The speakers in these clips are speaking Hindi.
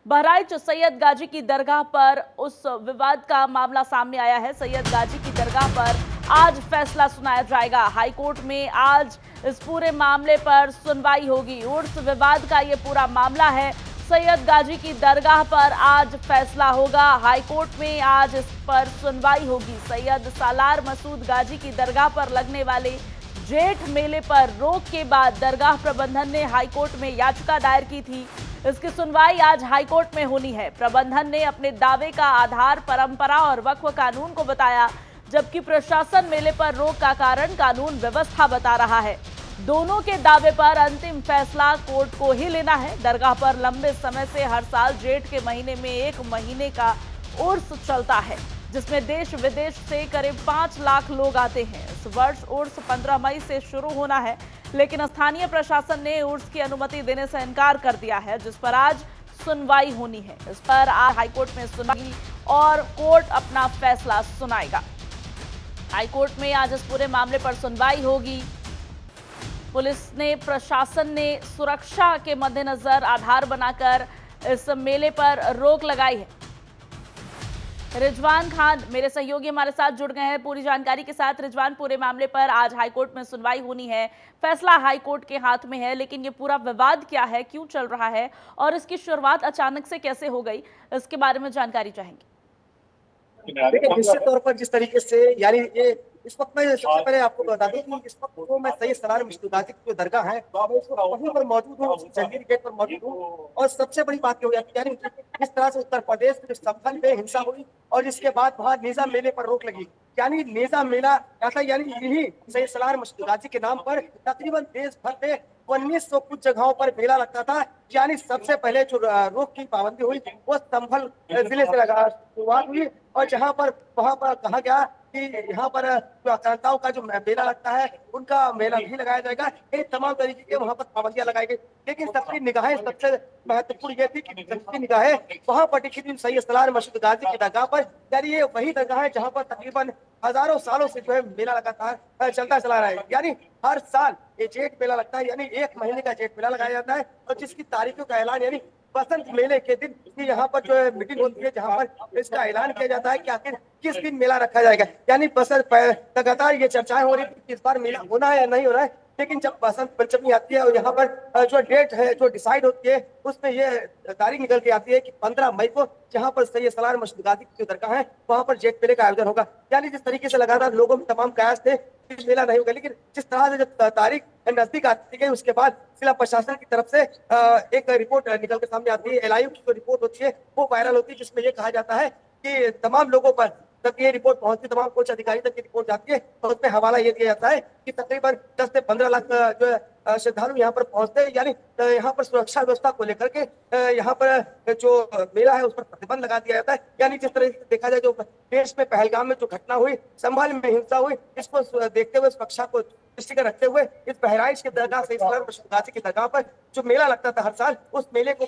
बहराइच सैयद गाजी की दरगाह पर उस विवाद का मामला सामने आया है। सैयद गाजी की दरगाह पर आज फैसला सुनाया जाएगा। हाईकोर्ट में आज इस पूरे मामले पर सुनवाई होगी। उर्स विवाद का ये पूरा मामला है। सैयद गाजी की दरगाह पर आज फैसला होगा। हाईकोर्ट में आज इस पर सुनवाई होगी। सैयद सालार मसूद गाजी की दरगाह पर लगने वाले जेठ मेले पर रोक के बाद दरगाह प्रबंधन ने हाईकोर्ट में याचिका दायर की थी। इसकी सुनवाई आज हाईकोर्ट में होनी है। प्रबंधन ने अपने दावे का आधार परंपरा और वक्फ कानून को बताया, जबकि प्रशासन मेले पर रोक का कारण कानून व्यवस्था बता रहा है। दोनों के दावे पर अंतिम फैसला कोर्ट को ही लेना है। दरगाह पर लंबे समय से हर साल जेठ के महीने में 1 महीने का उर्स चलता है, जिसमें देश विदेश से करीब 5 लाख लोग आते हैं। इस वर्ष उर्स 15 मई से शुरू होना है, लेकिन स्थानीय प्रशासन ने उर्स की अनुमति देने से इनकार कर दिया है, जिस पर आज सुनवाई होनी है। इस पर आज हाईकोर्ट में सुनवाई और कोर्ट अपना फैसला सुनाएगा। हाईकोर्ट में आज इस पूरे मामले पर सुनवाई होगी। पुलिस ने, प्रशासन ने सुरक्षा के मद्देनजर आधार बनाकर इस मेले पर रोक लगाई है। रिजवान खान मेरे सहयोगी हमारे साथ जुड़ गए हैं पूरी जानकारी के साथ। रिजवान, पूरे मामले पर आज हाईकोर्ट में सुनवाई होनी है, फैसला हाईकोर्ट के हाथ में है, लेकिन ये पूरा विवाद क्या है, क्यों चल रहा है और इसकी शुरुआत अचानक से कैसे हो गई, इसके बारे में जानकारी चाहेंगे। देखिए, निश्चित तौर पर जिस तरीके से यानी ये इस वक्त मैं सबसे पहले आपको बता दूं कि इस वक्त तो मैं सैयद सालार मसूद गाजी की जो दरगाह है मैं इस वक्त वहीं पर मौजूद हूँ, जंगीर गेट पर मौजूद हूँ। और सबसे बड़ी बात ये हो जाती है यानी इस तरह से उत्तर प्रदेश में संभल में हिंसा हुई और जिसके बाद वहाँ नेजा मेले पर रोक लगी। यानी नेजा मेला ऐसा यानी यही सैयद सालार मसूद गाजी के नाम पर तकरीबन देश भर में 1900 कुछ जगहों पर मेला लगता था। यानी सबसे पहले जो रोक की पाबंदी हुई वो संभल जिले से लगा शुरुआत हुई और जहां पर वहां पर कहा गया कि यहाँ पर जो आक्रांताओं का जो मेला लगता है उनका मेला भी लगाया जाएगा। ये तमाम तरीके के वहां पर पाबंदियां लगाई गई, लेकिन सबकी निगाहें सबसे महत्वपूर्ण ये थी कि सबकी निगाहें वहां पर टिकी थी सैयद सालार मसूद गाजी की दरगाह पर। यानी ये वही दरगाह है जहाँ पर तकरीबन हजारों सालों से जो है मेला लगातार चलता चला रहा है। यानी हर साल ये जेठ मेला लगता है, यानी 1 महीने का जेठ मेला लगाया जाता है और जिसकी तारीखों का ऐलान यानी बसंत मेले के दिन यहाँ पर जो है मीटिंग होती है जहाँ पर इसका ऐलान किया जाता है कि आखिर किस दिन मेला रखा जाएगा। यानी बसंत लगातार ये चर्चाएं हो रही थी कि इस बार मेला होना है या नहीं होना है, लेकिन जब बसंत पंचमी आती है और यहाँ पर जो डेट है जो डिसाइड होती है उसमें ये तारीख निकल के आती है कि 15 मई को जहाँ पर सैयद सालार मसूद गाजी की जो दरगाह है वहाँ पर जेठ मेले का आयोजन होगा। यानी जिस तरीके से लगातार लोगों में तमाम कयास थे मेला नहीं होगा, लेकिन जिस तरह से जब तारीख नजदीक आती गई उसके बाद जिला प्रशासन की तरफ से एक रिपोर्ट निकल के सामने आती है। एलआईयू की जो रिपोर्ट होती है वो वायरल होती है, जिसमें ये कहा जाता है कि तमाम लोगों पर तक ये रिपोर्ट पहुंचती, तमाम कुछ अधिकारी तक ये रिपोर्ट जाती है और उसमें हवाला ये दिया जाता है कि तकरीबन 10 से 15 लाख जो है श्रद्धालु यहाँ पर पहुंचते हैं। यानी यहाँ पर सुरक्षा व्यवस्था को लेकर के यहाँ पर जो मेला है उस पर प्रतिबंध लगा दिया जाता है। यानी जिस तरह से देखा जाए जो देश में पहलगाम में जो घटना हुई, संभल में हिंसा हुई, इसको देखते हुए सुरक्षा को दृष्टिगत रखते हुए इस बहराइच के दरगाह सैयद सालार मसूद गाजी की दरगाह पर जो मेला लगता था हर साल उस मेले को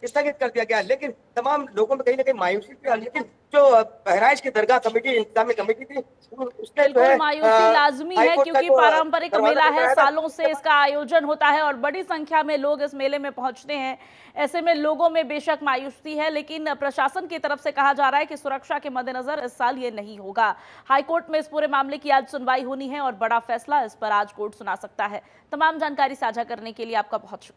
स्थगित कर दिया गया। लेकिन तमाम लोगों में कहीं ना कहीं मायूसी थी, लेकिन जो बहराइच की दरगाह कमेटी इंतजामी कमेटी थी उसने जो है मायूसी लाजमी है, क्योंकि पारंपरिक मेला है, सालों से इसका आयोजन होता है और बड़ी संख्या में लोग इस मेले में पहुंचते हैं। ऐसे में लोगों में बेशक मायूसी है, लेकिन प्रशासन की तरफ से कहा जा रहा है कि सुरक्षा के मद्देनजर इस साल ये नहीं होगा। हाईकोर्ट में इस पूरे मामले की आज सुनवाई होनी है और बड़ा फैसला इस पर आज कोर्ट सुना सकता है। तमाम जानकारी साझा करने के लिए आपका बहुत शुक्रिया।